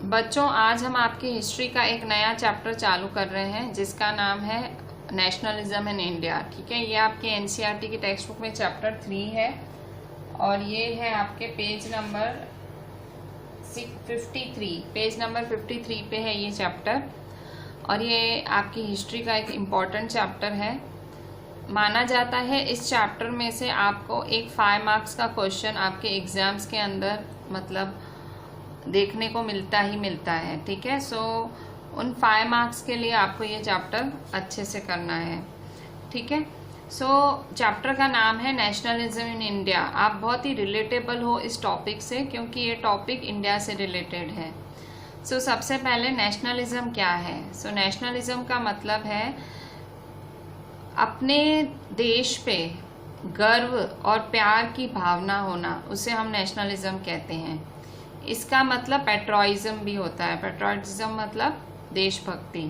बच्चों, आज हम आपकी हिस्ट्री का एक नया चैप्टर चालू कर रहे हैं जिसका नाम है नेशनलिज्म इन इंडिया। ठीक है, ये आपके एनसीईआरटी की टेक्स्ट बुक में चैप्टर 3 है और ये है आपके पेज नंबर 53 पे है ये चैप्टर। और ये आपकी हिस्ट्री का एक इम्पॉर्टेंट चैप्टर है। माना जाता है इस चैप्टर में से आपको एक 5 मार्क्स का क्वेश्चन आपके एग्जाम्स के अंदर मतलब देखने को मिलता है। ठीक है, सो उन 5 मार्क्स के लिए आपको ये चैप्टर अच्छे से करना है। ठीक है, सो चैप्टर का नाम है नेशनलिज्म इन इंडिया। आप बहुत ही रिलेटेबल हो इस टॉपिक से क्योंकि ये टॉपिक इंडिया से रिलेटेड है। सो सबसे पहले नेशनलिज्म क्या है? सो नेशनलिज्म का मतलब है अपने देश पे गर्व और प्यार की भावना होना, उसे हम नेशनलिज्म कहते हैं। इसका मतलब पेट्रोइज्म भी होता है। पेट्रोइज्म मतलब देशभक्ति।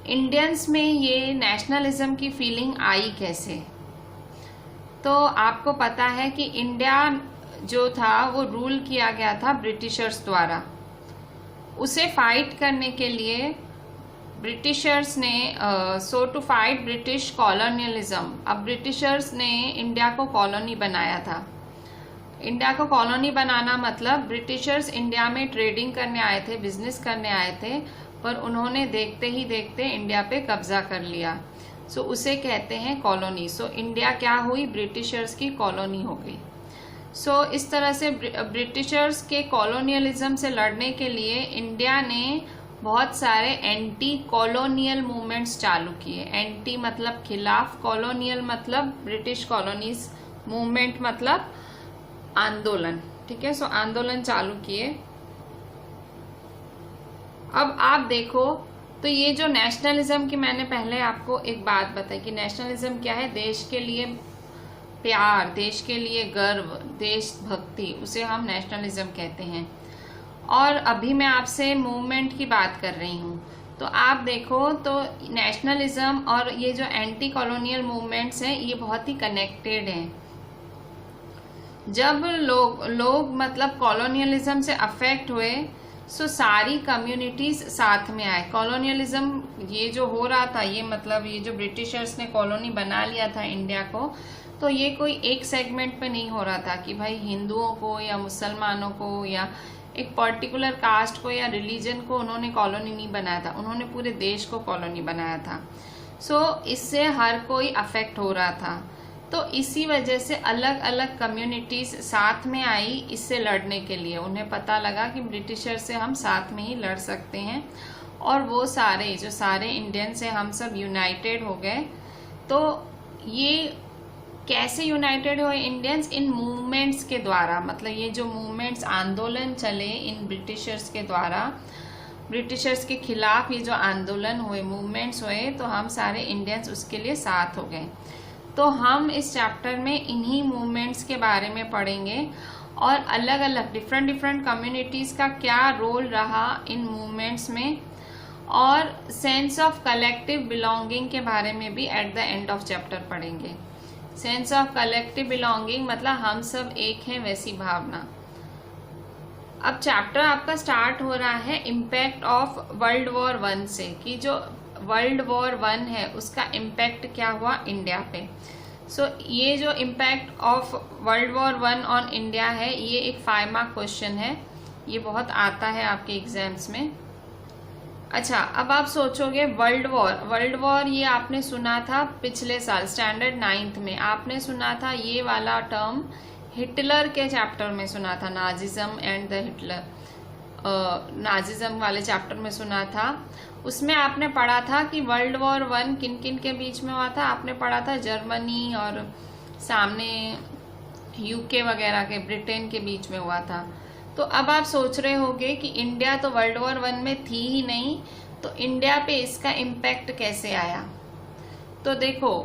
इंडियंस में ये नेशनलिज्म की फीलिंग आई कैसे? तो आपको पता है कि इंडिया जो था वो रूल किया गया था ब्रिटिशर्स द्वारा। उसे फाइट करने के लिए ब्रिटिशर्स ने टू फाइट ब्रिटिश कॉलोनियलिज्म, अब ब्रिटिशर्स ने इंडिया को कॉलोनी बनाया था। इंडिया को कॉलोनी बनाना मतलब ब्रिटिशर्स इंडिया में ट्रेडिंग करने आए थे, बिजनेस करने आए थे, पर उन्होंने देखते ही देखते इंडिया पे कब्जा कर लिया। सो उसे कहते हैं कॉलोनी। सो इंडिया क्या हुई? ब्रिटिशर्स की कॉलोनी हो गई। सो इस तरह से ब्रिटिशर्स के कॉलोनियलिज्म से लड़ने के लिए इंडिया ने बहुत सारे एंटी कॉलोनियल मूवमेंट्स चालू किए। एंटी मतलब खिलाफ, कॉलोनियल मतलब ब्रिटिश कॉलोनीज, मूवमेंट मतलब आंदोलन। ठीक है, सो आंदोलन चालू किए। अब आप देखो तो ये जो नेशनलिज्म की मैंने पहले आपको एक बात बताई कि नेशनलिज्म क्या है? देश के लिए प्यार, देश के लिए गर्व, देशभक्ति, उसे हम नेशनलिज्म कहते हैं। और अभी मैं आपसे मूवमेंट की बात कर रही हूँ, तो आप देखो तो नेशनलिज्म और ये जो एंटी कॉलोनियल मूवमेंट्स हैं ये बहुत ही कनेक्टेड हैं। जब लोग मतलब कॉलोनियलिज्म से अफेक्ट हुए, सो सारी कम्युनिटीज साथ में आए। कॉलोनियलिज्म ये जो हो रहा था, ये मतलब ये जो ब्रिटिशर्स ने कॉलोनी बना लिया था इंडिया को, तो ये कोई एक सेगमेंट पे नहीं हो रहा था कि भाई हिंदुओं को या मुसलमानों को या एक पर्टिकुलर कास्ट को या रिलीजन को उन्होंने कॉलोनी नहीं बनाया था, उन्होंने पूरे देश को कॉलोनी बनाया था। सो इससे हर कोई अफेक्ट हो रहा था। तो इसी वजह से अलग अलग कम्युनिटीज साथ में आई इससे लड़ने के लिए। उन्हें पता लगा कि ब्रिटिशर से हम साथ में ही लड़ सकते हैं, और वो सारे जो सारे इंडियंस हैं हम सब यूनाइटेड हो गए। तो ये कैसे यूनाइटेड हुए इंडियंस? इन मूवमेंट्स के द्वारा। मतलब ये जो मूवमेंट्स, आंदोलन चले इन ब्रिटिशर्स के द्वारा, ब्रिटिशर्स के खिलाफ ये जो आंदोलन हुए, मूवमेंट्स हुए, तो हम सारे इंडियंस उसके लिए साथ हो गए। तो हम इस चैप्टर में इन्हीं मूवमेंट्स के बारे में पढ़ेंगे और अलग अलग डिफरेंट कम्युनिटीज़ का क्या रोल रहा इन मूवमेंट्स में, और सेंस ऑफ कलेक्टिव बिलोंगिंग के बारे में भी at the end of chapter पढ़ेंगे। सेंस ऑफ कलेक्टिव बिलोंगिंग मतलब हम सब एक हैं वैसी भावना। अब चैप्टर आपका स्टार्ट हो रहा है इम्पैक्ट ऑफ वर्ल्ड वॉर 1 से, कि जो वर्ल्ड वॉर 1 है उसका इम्पैक्ट क्या हुआ इंडिया पे। सो ये जो impact of world war 1 on India है, ये एक 5 मार्क क्वेश्चन है। ये बहुत आता है आपके एग्जाम्स में। अच्छा, अब आप सोचोगे वर्ल्ड वॉर ये आपने सुना था पिछले साल स्टैंडर्ड 9th में, आपने सुना था ये वाला टर्म हिटलर के चैप्टर में सुना था, Nazism and the Hitler, Nazism वाले चैप्टर में सुना था। उसमें आपने पढ़ा था कि वर्ल्ड वॉर 1 किन किन के बीच में हुआ था। आपने पढ़ा था जर्मनी और सामने यूके वगैरह के, ब्रिटेन के बीच में हुआ था। तो अब आप सोच रहे होंगे कि इंडिया तो वर्ल्ड वॉर 1 में थी ही नहीं, तो इंडिया पे इसका इम्पैक्ट कैसे आया? तो देखो,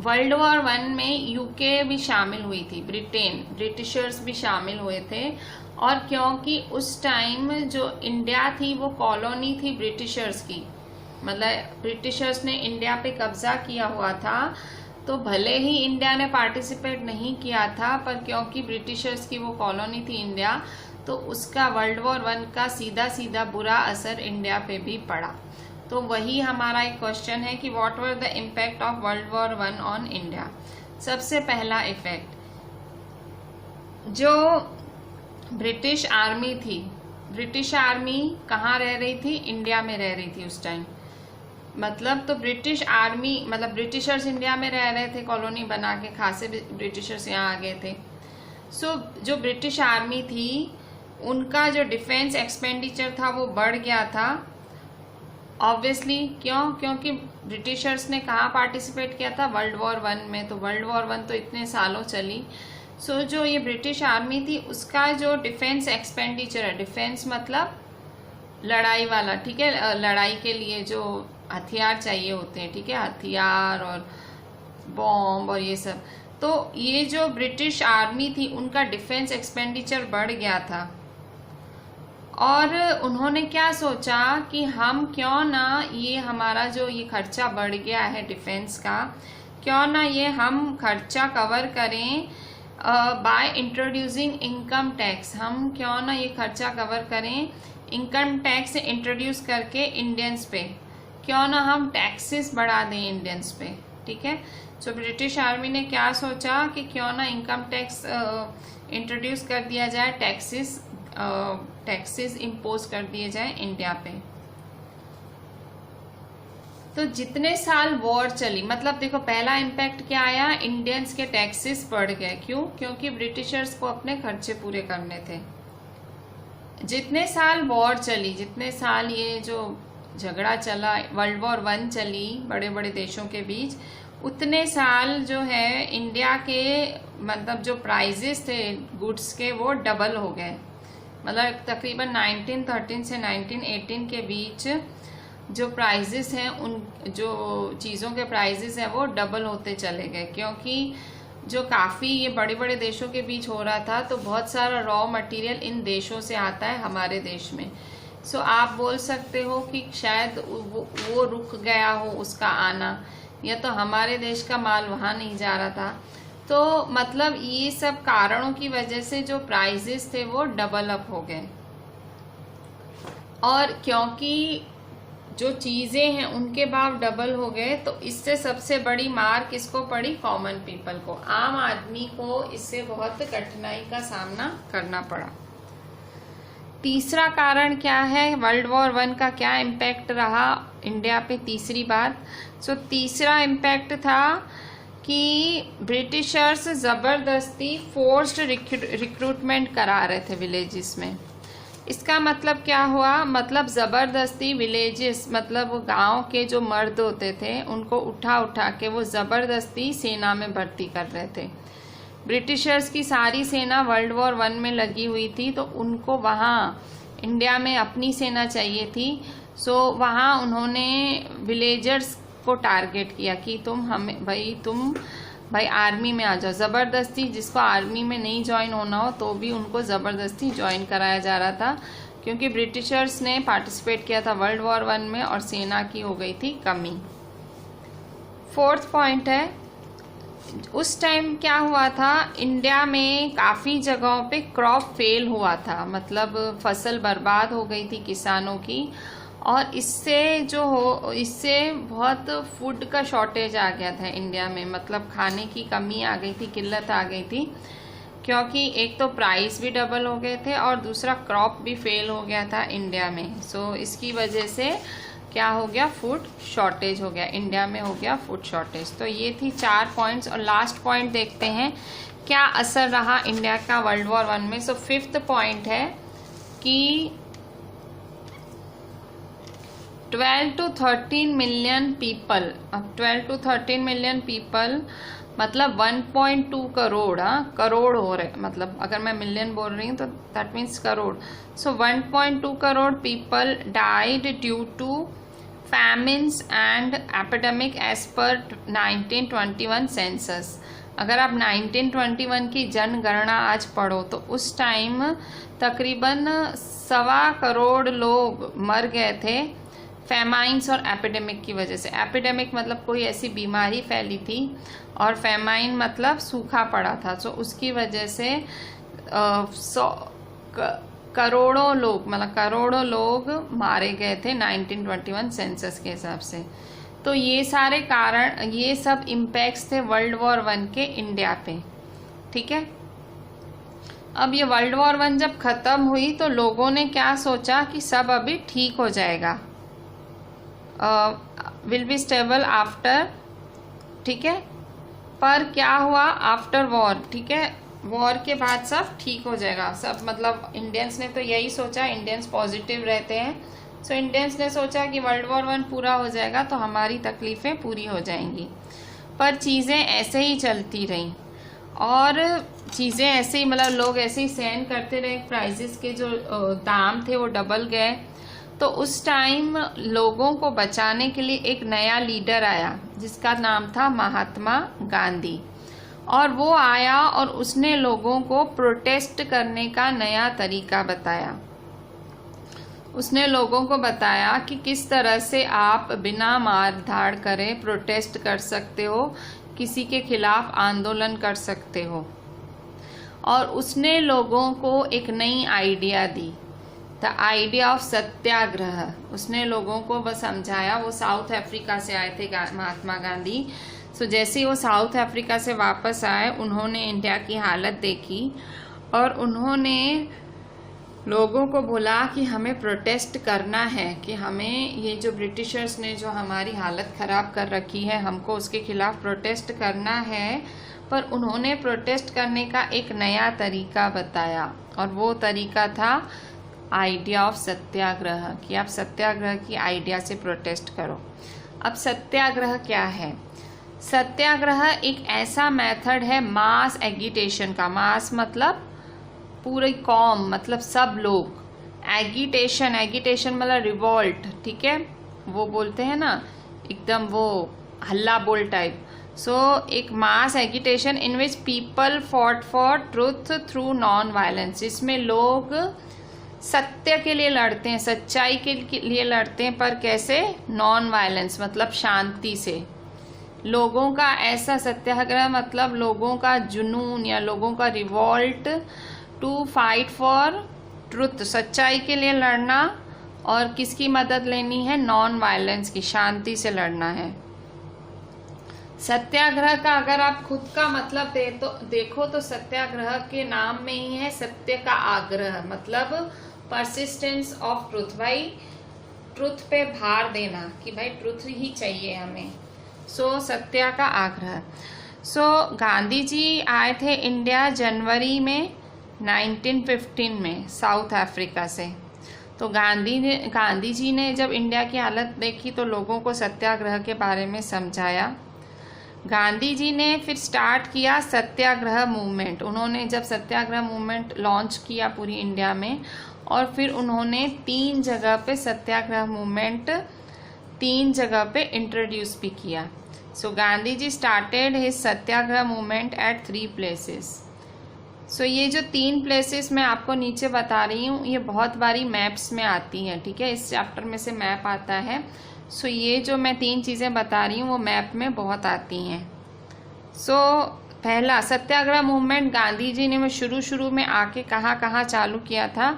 वर्ल्ड वॉर 1 में यूके भी शामिल हुई थी, ब्रिटिशर्स भी शामिल हुए थे। और क्योंकि उस टाइम जो इंडिया थी वो कॉलोनी थी ब्रिटिशर्स की, मतलब ब्रिटिशर्स ने इंडिया पे कब्जा किया हुआ था, तो भले ही इंडिया ने पार्टिसिपेट नहीं किया था, पर क्योंकि ब्रिटिशर्स की वो कॉलोनी थी इंडिया, तो उसका वर्ल्ड वॉर 1 का सीधा सीधा बुरा असर इंडिया पे भी पड़ा। तो वही हमारा एक क्वेश्चन है कि what were the impact of world war 1 on India. सबसे पहला इफेक्ट, जो ब्रिटिश आर्मी थी, ब्रिटिश आर्मी कहाँ रह रही थी? इंडिया में रह रही थी उस टाइम। मतलब तो ब्रिटिश आर्मी मतलब ब्रिटिशर्स इंडिया में रह रहे थे, कॉलोनी बना के, खासे ब्रिटिशर्स यहाँ आ गए थे। सो जो ब्रिटिश आर्मी थी उनका जो डिफेंस एक्सपेंडिचर था वो बढ़ गया था ऑब्वियसली। क्यों? क्योंकि ब्रिटिशर्स ने कहाँ पार्टिसिपेट किया था? वर्ल्ड वॉर 1 में। तो वर्ल्ड वॉर 1 तो इतने सालों चली। सो जो ये ब्रिटिश आर्मी थी उसका जो डिफेंस एक्सपेंडिचर है, डिफेंस मतलब लड़ाई वाला, ठीक है, लड़ाई के लिए जो हथियार चाहिए होते हैं, ठीक है, हथियार और बॉम्ब और ये सब, तो ये जो ब्रिटिश आर्मी थी उनका डिफेंस एक्सपेंडिचर बढ़ गया था। और उन्होंने क्या सोचा कि हम क्यों ना ये हमारा जो ये खर्चा बढ़ गया है डिफेंस का, क्यों ना ये हम खर्चा कवर करें बाय इंट्रोड्यूसिंग इनकम टैक्स। हम क्यों ना ये खर्चा कवर करें इनकम टैक्स इंट्रोड्यूस करके इंडियंस पे, क्यों ना हम टैक्सेस बढ़ा दें इंडियंस पे, ठीक है। तो ब्रिटिश आर्मी ने क्या सोचा कि क्यों ना इनकम टैक्स इंट्रोड्यूस कर दिया जाए, टैक्सेस इम्पोज कर दिए जाए इंडिया पे। तो जितने साल वॉर चली, मतलब देखो पहला इम्पैक्ट क्या आया, इंडियंस के टैक्सेस बढ़ गए। क्यों? क्योंकि ब्रिटिशर्स को अपने खर्चे पूरे करने थे। जितने साल वॉर चली, जितने साल ये जो झगड़ा चला, वर्ल्ड वॉर 1 चली बड़े बड़े देशों के बीच, उतने साल जो है इंडिया के मतलब जो प्राइजेस थे गुड्स के वो डबल हो गए। मतलब तकरीबन 1913 से 1918 के बीच जो प्राइजेस हैं, उन जो चीज़ों के प्राइजेस हैं वो डबल होते चले गए। क्योंकि जो काफ़ी ये बड़े बड़े देशों के बीच हो रहा था, तो बहुत सारा रॉ मटेरियल इन देशों से आता है हमारे देश में। सो आप बोल सकते हो कि शायद वो रुक गया हो उसका आना, या तो हमारे देश का माल वहाँ नहीं जा रहा था। तो मतलब ये सब कारणों की वजह से जो प्राइजेस थे वो डबल अप हो गए। और क्योंकि जो चीज़ें हैं उनके भाव डबल हो गए, तो इससे सबसे बड़ी मार किसको पड़ी? कॉमन पीपल को, आम आदमी को इससे बहुत कठिनाई का सामना करना पड़ा। तीसरा कारण क्या है? वर्ल्ड वॉर 1 का क्या इम्पैक्ट रहा इंडिया पे? तीसरी बात, सो तीसरा इम्पैक्ट था कि ब्रिटिशर्स ज़बरदस्ती फोर्स्ड रिक्रूटमेंट करा रहे थे विलेजेस में। इसका मतलब क्या हुआ? मतलब ज़बरदस्ती विलेजेस, मतलब गांव के जो मर्द होते थे उनको उठा उठा के वो ज़बरदस्ती सेना में भर्ती कर रहे थे। ब्रिटिशर्स की सारी सेना वर्ल्ड वॉर 1 में लगी हुई थी, तो उनको वहाँ इंडिया में अपनी सेना चाहिए थी। सो वहाँ उन्होंने विलेजर्स को टारगेट किया कि तुम भाई आर्मी में आ जाओ। ज़बरदस्ती, जिसको आर्मी में नहीं ज्वाइन होना हो तो भी उनको ज़बरदस्ती ज्वाइन कराया जा रहा था, क्योंकि ब्रिटिशर्स ने पार्टिसिपेट किया था वर्ल्ड वॉर 1 में और सेना की हो गई थी कमी। फोर्थ पॉइंट है, उस टाइम क्या हुआ था, इंडिया में काफ़ी जगहों पे क्रॉप फेल हुआ था, मतलब फसल बर्बाद हो गई थी किसानों की, और इससे बहुत फूड का शॉर्टेज आ गया था इंडिया में, मतलब खाने की कमी आ गई थी, किल्लत आ गई थी, क्योंकि एक तो प्राइस भी डबल हो गए थे और दूसरा क्रॉप भी फेल हो गया था इंडिया में। सो इसकी वजह से क्या हो गया? फूड शॉर्टेज हो गया, इंडिया में हो गया फूड शॉर्टेज। तो ये थी 4 पॉइंट्स। और लास्ट पॉइंट देखते हैं क्या असर रहा इंडिया का वर्ल्ड वॉर 1 में। सो 5th पॉइंट है कि 12 to 13 मिलियन पीपल, अब 12 to 13 मिलियन पीपल मतलब 1.2 करोड़, करोड़ हो रहे, मतलब अगर मैं मिलियन बोल रही हूँ तो that means crore. So 1.2 crore people died due to famines and epidemic as per 1921 census. अगर आप 1921 की जनगणना आज पढ़ो तो उस टाइम तकरीबन 1.25 करोड़ लोग मर गए थे फेमाइन्स और एपिडेमिक की वजह से। एपिडेमिक मतलब कोई ऐसी बीमारी फैली थी, और फेमाइन मतलब सूखा पड़ा था। सो उसकी वजह से करोड़ों लोग, मतलब करोड़ों लोग मारे गए थे 1921 सेंसस के हिसाब से। तो ये सारे कारण, ये सब इम्पैक्ट्स थे वर्ल्ड वॉर 1 के इंडिया पे। ठीक है, अब ये वर्ल्ड वॉर 1 जब खत्म हुई तो लोगों ने क्या सोचा कि सब अभी ठीक हो जाएगा, विल बी स्टेबल आफ्टर। ठीक है, पर क्या हुआ आफ्टर वॉर, ठीक है, वॉर के बाद सब ठीक हो जाएगा सब, मतलब इंडियंस ने तो यही सोचा, इंडियंस पॉजिटिव रहते हैं। सो इंडियंस ने सोचा कि वर्ल्ड वॉर 1 पूरा हो जाएगा तो हमारी तकलीफ़ें पूरी हो जाएंगी। पर चीज़ें ऐसे ही चलती रहीं और चीज़ें ऐसे ही, मतलब लोग ऐसे ही सहन करते रहे। प्राइजेस के जो दाम थे वो डबल गए। तो उस टाइम लोगों को बचाने के लिए एक नया लीडर आया जिसका नाम था महात्मा गांधी। और वो आया और उसने लोगों को प्रोटेस्ट करने का नया तरीका बताया। उसने लोगों को बताया कि किस तरह से आप बिना मार धाड़ करे प्रोटेस्ट कर सकते हो, किसी के खिलाफ आंदोलन कर सकते हो। और उसने लोगों को एक नई आइडिया दी, द आइडिया ऑफ सत्याग्रह। उसने लोगों को बस समझाया। वो साउथ अफ्रीका से आए थे महात्मा गांधी। सो जैसे ही वो साउथ अफ्रीका से वापस आए, उन्होंने इंडिया की हालत देखी और उन्होंने लोगों को बोला कि हमें प्रोटेस्ट करना है, कि हमें ये जो ब्रिटिशर्स ने जो हमारी हालत ख़राब कर रखी है, हमको उसके खिलाफ प्रोटेस्ट करना है। पर उन्होंने प्रोटेस्ट करने का एक नया तरीका बताया और वो तरीका था आइडिया ऑफ सत्याग्रह, कि आप सत्याग्रह की आइडिया से प्रोटेस्ट करो। अब सत्याग्रह क्या है? सत्याग्रह एक ऐसा मेथड है मास एगिटेशन का। मास मतलब पूरी कौम, मतलब सब लोग। एगिटेशन, एगिटेशन मतलब रिवोल्ट। ठीक है, वो बोलते हैं ना एकदम वो हल्ला बोल टाइप। सो एक mass agitation in which people fought for truth through non violence, जिसमें लोग सत्य के लिए लड़ते हैं, सच्चाई के लिए लड़ते हैं, पर कैसे? नॉन वायलेंस मतलब शांति से। लोगों का ऐसा सत्याग्रह मतलब लोगों का जुनून या लोगों का revolt to fight for truth, सच्चाई के लिए लड़ना। और किसकी मदद लेनी है? नॉन वायलेंस की, शांति से लड़ना है। सत्याग्रह का अगर आप खुद का मतलब देखो तो सत्याग्रह के नाम में ही है सत्य का आग्रह, मतलब परसिस्टेंस ऑफ ट्रुथ। भाई ट्रुथ पे भार देना कि भाई ट्रुथ ही चाहिए हमें। सो सत्या का आग्रह। सो गांधी जी आए थे इंडिया जनवरी में 1915 में साउथ अफ्रीका से। तो गांधी जी ने जब इंडिया की हालत देखी तो लोगों को सत्याग्रह के बारे में समझाया। गांधी जी ने फिर स्टार्ट किया सत्याग्रह मूवमेंट। उन्होंने जब सत्याग्रह मूवमेंट लॉन्च किया पूरी इंडिया में, और फिर उन्होंने 3 जगह पे सत्याग्रह मूवमेंट 3 जगह पे इंट्रोड्यूस भी किया। So Gandhi ji started his satyagraha movement at 3 places. So ये जो 3 प्लेसेस मैं आपको नीचे बता रही हूँ, ये बहुत बारी मैप्स में आती हैं। ठीक है, इस चैप्टर में से मैप आता है। सो ये जो मैं 3 चीज़ें बता रही हूँ वो मैप में बहुत आती हैं। सो पहला सत्याग्रह मूवमेंट गांधी जी ने शुरू में आके कहाँ चालू किया था।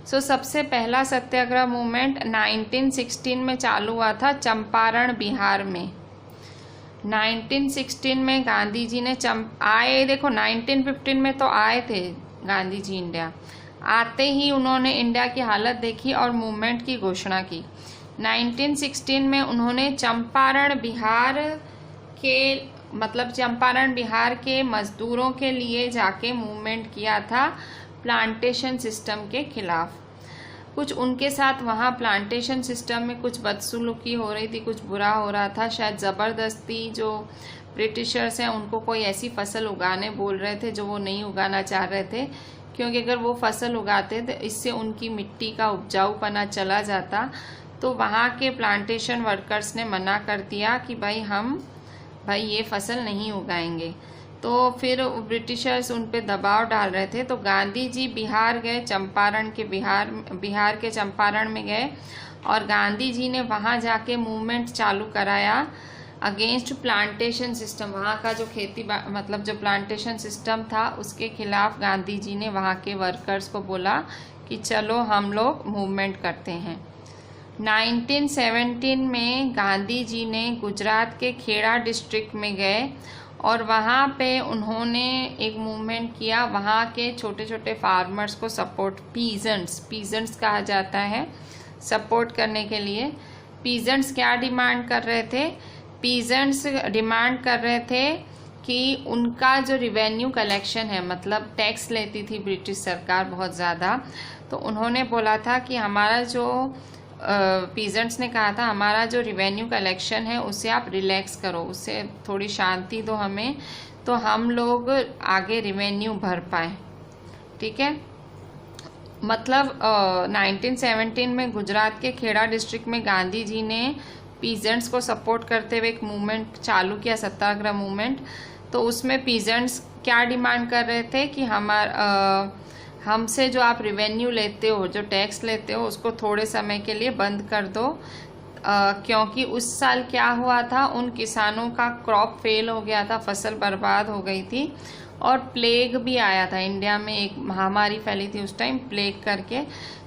सो सबसे पहला सत्याग्रह मूवमेंट 1916 में चालू हुआ था चंपारण बिहार में। 1916 में गांधी जी ने आए, देखो 1915 में तो आए थे गांधी जी इंडिया। आते ही उन्होंने इंडिया की हालत देखी और मूवमेंट की घोषणा की। 1916 में उन्होंने चंपारण बिहार के मजदूरों के लिए जाके मूवमेंट किया था प्लांटेशन सिस्टम के खिलाफ। कुछ उनके साथ वहाँ प्लांटेशन सिस्टम में कुछ बदसलूकी हो रही थी, कुछ बुरा हो रहा था। शायद ज़बरदस्ती जो ब्रिटिशर्स हैं उनको कोई ऐसी फसल उगाने बोल रहे थे जो वो नहीं उगाना चाह रहे थे, क्योंकि अगर वो फसल उगाते तो इससे उनकी मिट्टी का उपजाऊपना चला जाता। तो वहाँ के प्लांटेशन वर्कर्स ने मना कर दिया कि भाई ये फसल नहीं उगाएंगे। तो फिर ब्रिटिशर्स उन पे दबाव डाल रहे थे। तो गांधी जी बिहार गए, बिहार के चंपारण में गए और गांधी जी ने वहाँ जाके मूवमेंट चालू कराया अगेंस्ट प्लांटेशन सिस्टम, वहाँ का जो खेती मतलब जो प्लांटेशन सिस्टम था उसके खिलाफ गांधी जी ने वहाँ के वर्कर्स को बोला कि चलो हम लोग मूवमेंट करते हैं। 1917 में गांधी जी ने गुजरात के खेड़ा डिस्ट्रिक्ट में गए और वहाँ पे उन्होंने एक मूवमेंट किया। वहाँ के छोटे छोटे फार्मर्स को सपोर्ट, पीजेंट्स कहा जाता है, सपोर्ट करने के लिए। पीजेंट्स क्या डिमांड कर रहे थे? पीजेंट्स डिमांड कर रहे थे कि उनका जो रिवेन्यू कलेक्शन है, मतलब टैक्स लेती थी ब्रिटिश सरकार बहुत ज़्यादा, तो उन्होंने बोला था कि हमारा जो पीजेंट्स ने कहा था हमारा जो रिवेन्यू कलेक्शन है उसे आप रिलैक्स करो, उससे थोड़ी शांति दो हमें, तो हम लोग आगे रिवेन्यू भर पाए। ठीक है, मतलब 1917 में गुजरात के खेड़ा डिस्ट्रिक्ट में गांधी जी ने पीजेंट्स को सपोर्ट करते हुए एक मूवमेंट चालू किया, सत्याग्रह मूवमेंट। तो उसमें पीजेंट्स क्या डिमांड कर रहे थे कि हमसे जो आप रिवेन्यू लेते हो, जो टैक्स लेते हो, उसको थोड़े समय के लिए बंद कर दो, क्योंकि उस साल क्या हुआ था, उन किसानों का क्रॉप फेल हो गया था, फसल बर्बाद हो गई थी और प्लेग भी आया था। इंडिया में एक महामारी फैली थी उस टाइम, प्लेग करके।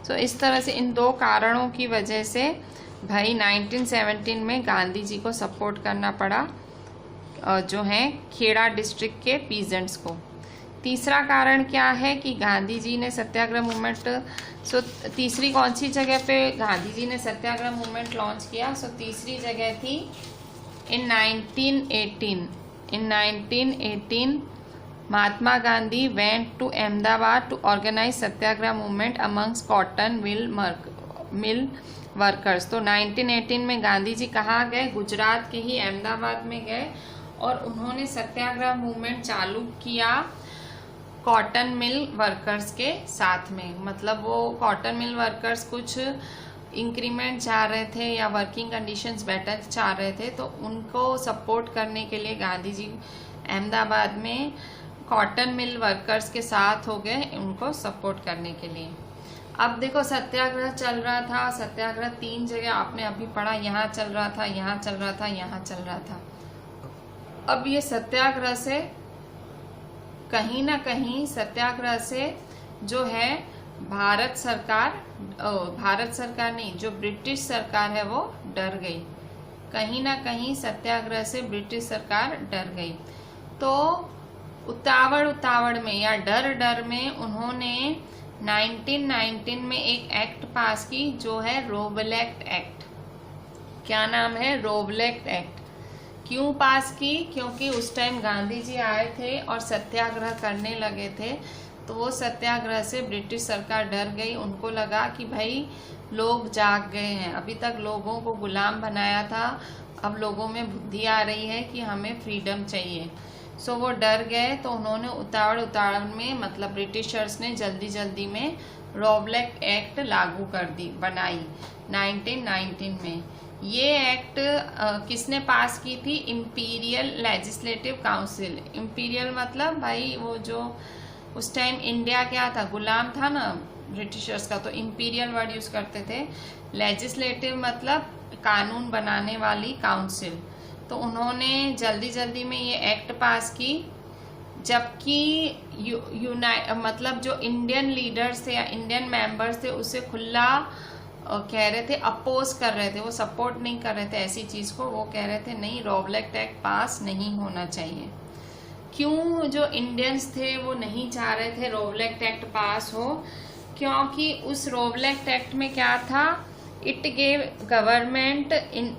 तो इस तरह से इन दो कारणों की वजह से भाई 1917 में गांधी जी को सपोर्ट करना पड़ा जो है खेड़ा डिस्ट्रिक्ट के पीजेंट्स को। तीसरा कारण क्या है कि गांधी जी ने सत्याग्रह मूवमेंट, तीसरी कौन सी जगह पे गांधी जी ने सत्याग्रह मूवमेंट लॉन्च किया? तीसरी जगह थी in 1918 Mahatma Gandhi went to Ahmedabad to organise satyagraha movement amongst cotton mill workers. तो 1918 में गांधी जी कहाँ गए? गुजरात के ही अहमदाबाद में गए और उन्होंने सत्याग्रह मूवमेंट चालू किया कॉटन मिल वर्कर्स के साथ में। मतलब वो कॉटन मिल वर्कर्स कुछ इंक्रीमेंट चाह रहे थे या वर्किंग कंडीशंस बेटर चाह रहे थे, तो उनको सपोर्ट करने के लिए गांधी जी अहमदाबाद में कॉटन मिल वर्कर्स के साथ हो गए, उनको सपोर्ट करने के लिए। अब देखो सत्याग्रह चल रहा था, सत्याग्रह 3 जगह आपने अभी पढ़ा, यहाँ चल रहा था, यहाँ चल रहा था, यहाँ चल रहा था। अब ये सत्याग्रह से कहीं ना कहीं सत्याग्रह से जो है भारत सरकार नहीं, जो ब्रिटिश सरकार है वो डर गई। कहीं ना कहीं सत्याग्रह से ब्रिटिश सरकार डर गई। तो उतावड़ में या डर में उन्होंने 1919 में एक एक्ट पास की जो है रोवलेक्ट एक्ट। क्या नाम है? रोवलेक्ट एक्ट। क्यों पास की? क्योंकि उस टाइम गांधी जी आए थे और सत्याग्रह करने लगे थे, तो वो सत्याग्रह से ब्रिटिश सरकार डर गई। उनको लगा कि भाई लोग जाग गए हैं, अभी तक लोगों को गुलाम बनाया था, अब लोगों में बुद्धि आ रही है कि हमें फ्रीडम चाहिए। सो वो डर गए, तो उन्होंने उतावड़ में, मतलब ब्रिटिशर्स ने जल्दी में रोवलेक्ट एक्ट लागू कर दी, बनाई 1919 में। ये एक्ट किसने पास की थी? Imperial legislative council. इंपीरियल मतलब भाई वो जो उस टाइम इंडिया क्या था, गुलाम था ना ब्रिटिशर्स का, तो इंपीरियल वर्ड यूज करते थे। लेजिस्लेटिव मतलब कानून बनाने वाली काउंसिल। तो उन्होंने जल्दी में ये एक्ट पास की, जबकि मतलब जो इंडियन लीडर्स थे या इंडियन मेंबर्स थे उसे खुला कह रहे थे, अपोज कर रहे थे, वो सपोर्ट नहीं कर रहे थे ऐसी चीज को। वो कह रहे थे नहीं, रोवलेक्ट एक्ट पास नहीं होना चाहिए। क्यों? जो इंडियंस थे वो नहीं चाह रहे थे रोवलेक्ट एक्ट पास हो, क्योंकि उस रोवलेक्ट एक्ट में क्या था? It gave government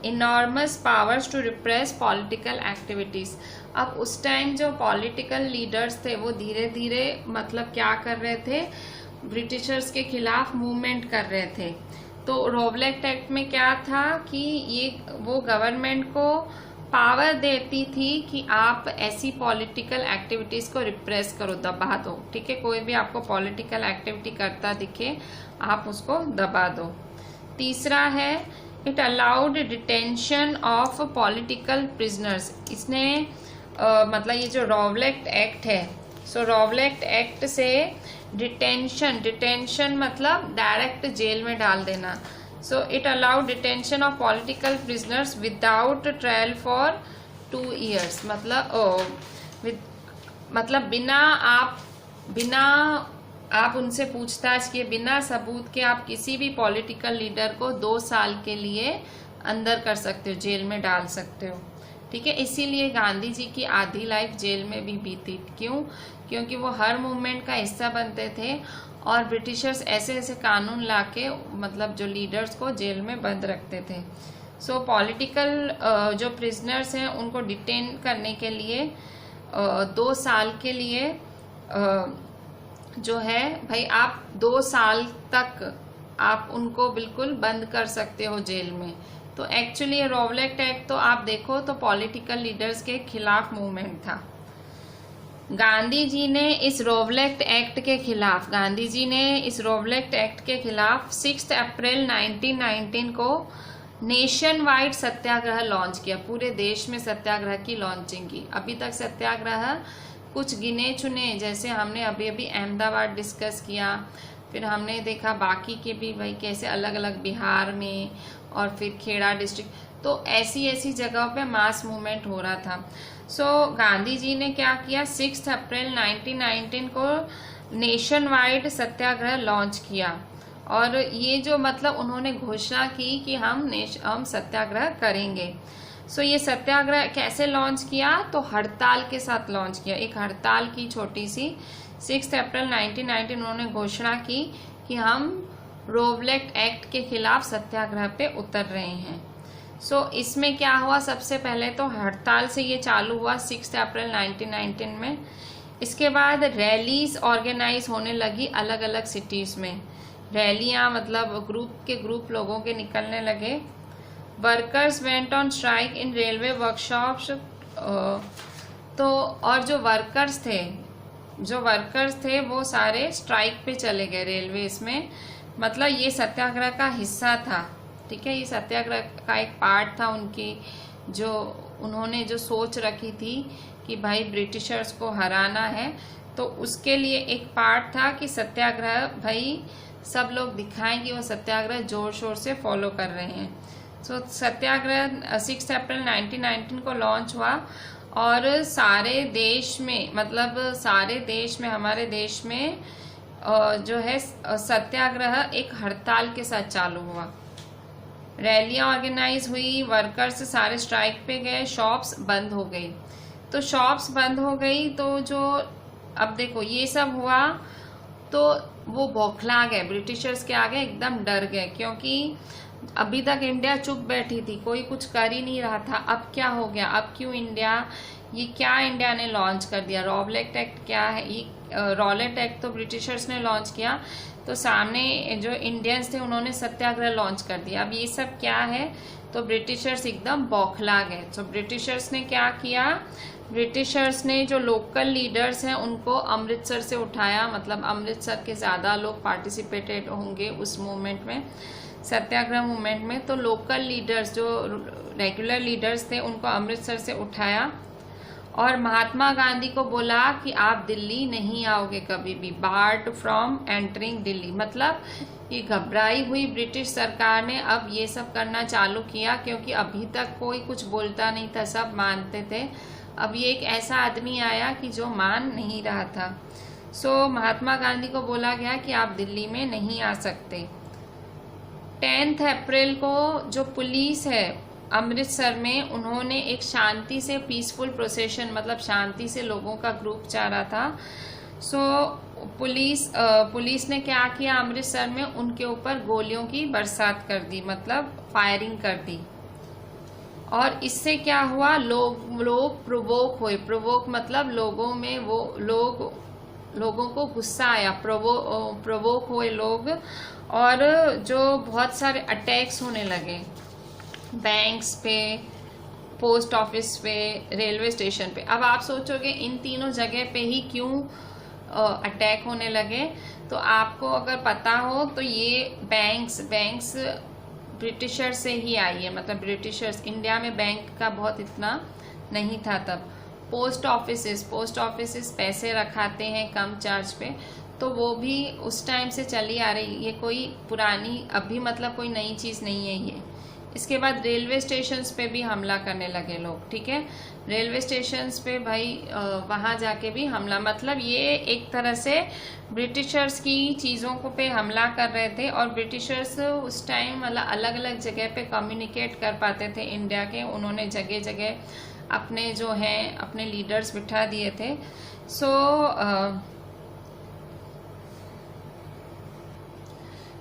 enormous powers to repress political activities. अब उस टाइम जो पॉलिटिकल लीडर्स थे वो धीरे मतलब क्या कर रहे थे? ब्रिटिशर्स के खिलाफ मूवमेंट कर रहे थे। तो रोवलेक्ट एक्ट में क्या था कि ये वो गवर्नमेंट को पावर देती थी कि आप ऐसी पॉलिटिकल एक्टिविटीज को रिप्रेस करो, दबा दो। ठीक है, कोई भी आपको पॉलिटिकल एक्टिविटी करता दिखे आप उसको दबा दो। तीसरा है it allowed detention of political prisoners. इसने मतलब ये जो रोवलेक्ट एक्ट है, सो रोवलेक्ट एक्ट से डिटेंशन मतलब डायरेक्ट जेल में डाल देना। So it allowed detention of political prisoners without trial for 2 years। मतलब बिना आप उनसे पूछताछ किए, बिना सबूत के आप किसी भी पॉलिटिकल लीडर को 2 साल के लिए अंदर कर सकते हो, जेल में डाल सकते हो। ठीक है, इसीलिए गांधी जी की आधी लाइफ जेल में भी बीती। क्यों? क्योंकि वो हर मूवमेंट का हिस्सा बनते थे और ब्रिटिशर्स ऐसे ऐसे कानून लाके मतलब जो लीडर्स को जेल में बंद रखते थे। सो पॉलिटिकल जो प्रिजनर्स हैं उनको डिटेन करने के लिए 2 साल के लिए जो है भाई आप 2 साल तक आप उनको बिल्कुल बंद कर सकते हो जेल में। तो एक्चुअली ये रॉवलेट एक्ट तो आप देखो तो पॉलिटिकल लीडर्स के खिलाफ मूवमेंट था। गांधी जी ने इस रॉवलेट एक्ट के खिलाफ 6 अप्रैल 1919 को नेशन वाइड सत्याग्रह लॉन्च किया। पूरे देश में सत्याग्रह की लॉन्चिंग की। अभी तक सत्याग्रह कुछ गिने चुने, जैसे हमने अभी अहमदाबाद डिस्कस किया, फिर हमने देखा बाकी के भी भाई कैसे अलग अलग बिहार में और फिर खेड़ा डिस्ट्रिक्ट, तो ऐसी जगहों पे मास मूवमेंट हो रहा था। सो गांधी जी ने क्या किया, 6 अप्रैल 1919 को नेशन वाइड सत्याग्रह लॉन्च किया। और ये जो मतलब उन्होंने घोषणा की कि हम सत्याग्रह करेंगे। सो ये सत्याग्रह कैसे लॉन्च किया, तो हड़ताल के साथ लॉन्च किया। एक हड़ताल की छोटी सी 6 अप्रैल 1919 उन्होंने घोषणा की कि हम रॉवलेट एक्ट के खिलाफ सत्याग्रह पे उतर रहे हैं। सो इसमें क्या हुआ, सबसे पहले तो हड़ताल से ये चालू हुआ 6 अप्रैल 1919 में। इसके बाद रैलीज ऑर्गेनाइज होने लगी अलग अलग सिटीज़ में। रैलियाँ मतलब ग्रुप लोगों के निकलने लगे। Workers went on strike in railway workshops. तो और जो वर्कर्स थे वो सारे स्ट्राइक पे चले गए रेलवेज में। मतलब ये सत्याग्रह का हिस्सा था। ठीक है, ये सत्याग्रह का एक पार्ट था उनकी, जो उन्होंने जो सोच रखी थी कि भाई ब्रिटिशर्स को हराना है, तो उसके लिए एक पार्ट था कि सत्याग्रह भाई सब लोग दिखाएं कि वो सत्याग्रह जोर शोर से फॉलो कर रहे हैं। सो सत्याग्रह 6 अप्रैल 1919 को लॉन्च हुआ और सारे देश में हमारे देश में जो है सत्याग्रह एक हड़ताल के साथ चालू हुआ। रैलियां ऑर्गेनाइज हुई, वर्कर्स सारे स्ट्राइक पे गए, शॉप्स बंद हो गई। तो शॉप्स बंद हो गई तो जो अब देखो ये सब हुआ तो वो बौखला गए, ब्रिटिशर्स के आगे एकदम डर गए, क्योंकि अभी तक इंडिया चुप बैठी थी, कोई कुछ कर ही नहीं रहा था। अब क्या हो गया, अब क्यों इंडिया ने लॉन्च कर दिया। रॉवलेट एक्ट क्या है, ये रॉवलेट एक्ट तो ब्रिटिशर्स ने लॉन्च किया, तो सामने जो इंडियंस थे उन्होंने सत्याग्रह लॉन्च कर दिया। अब ये सब क्या है, तो ब्रिटिशर्स एकदम बौखला गए। तो ब्रिटिशर्स ने क्या किया, ब्रिटिशर्स ने जो लोकल लीडर्स हैं उनको अमृतसर से उठाया। मतलब अमृतसर के ज़्यादा लोग पार्टिसिपेटेड होंगे उस मूवमेंट में, सत्याग्रह मूवमेंट में। तो लोकल लीडर्स जो रेगुलर लीडर्स थे उनको अमृतसर से उठाया और महात्मा गांधी को बोला कि आप दिल्ली नहीं आओगे कभी भी, बार्ड फ्रॉम एंटरिंग दिल्ली। मतलब ये घबराई हुई ब्रिटिश सरकार ने अब ये सब करना चालू किया, क्योंकि अभी तक कोई कुछ बोलता नहीं था, सब मानते थे। अब ये एक ऐसा आदमी आया कि जो मान नहीं रहा था। सो महात्मा गांधी को बोला गया कि आप दिल्ली में नहीं आ सकते। 10 अप्रैल को जो पुलिस है अमृतसर में, उन्होंने एक शांति से पीसफुल प्रोसेशन, मतलब शांति से लोगों का ग्रुप जा रहा था। सो पुलिस ने क्या किया, अमृतसर में उनके ऊपर गोलियों की बरसात कर दी, मतलब फायरिंग कर दी। और इससे क्या हुआ, लोग प्रोवोक मतलब लोगों में लोगों को गुस्सा आया, प्रोवोक हुए लोग, और जो बहुत सारे अटैक्स होने लगे बैंक्स पे, पोस्ट ऑफिस पे, रेलवे स्टेशन पे। अब आप सोचोगे इन तीनों जगह पे ही क्यों अटैक होने लगे, तो आपको अगर पता हो तो ये बैंक्स ब्रिटिशर्स से ही आई है। मतलब ब्रिटिशर्स, इंडिया में बैंक का बहुत इतना नहीं था तब, पोस्ट ऑफिसेस पैसे रखाते हैं कम चार्ज पे, तो वो भी उस टाइम से चली आ रही, ये कोई पुरानी अभी मतलब कोई नई चीज़ नहीं है ये। इसके बाद रेलवे स्टेशंस पे भी हमला करने लगे लोग, ठीक है, रेलवे स्टेशंस पे भाई वहाँ जाके भी हमला, मतलब ये एक तरह से ब्रिटिशर्स की चीज़ों को पे हमला कर रहे थे। और ब्रिटिशर्स उस टाइम मतलब अलग अलग जगह पे कम्युनिकेट कर पाते थे इंडिया के, उन्होंने जगह जगह अपने जो हैं अपने लीडर्स बिठा दिए थे।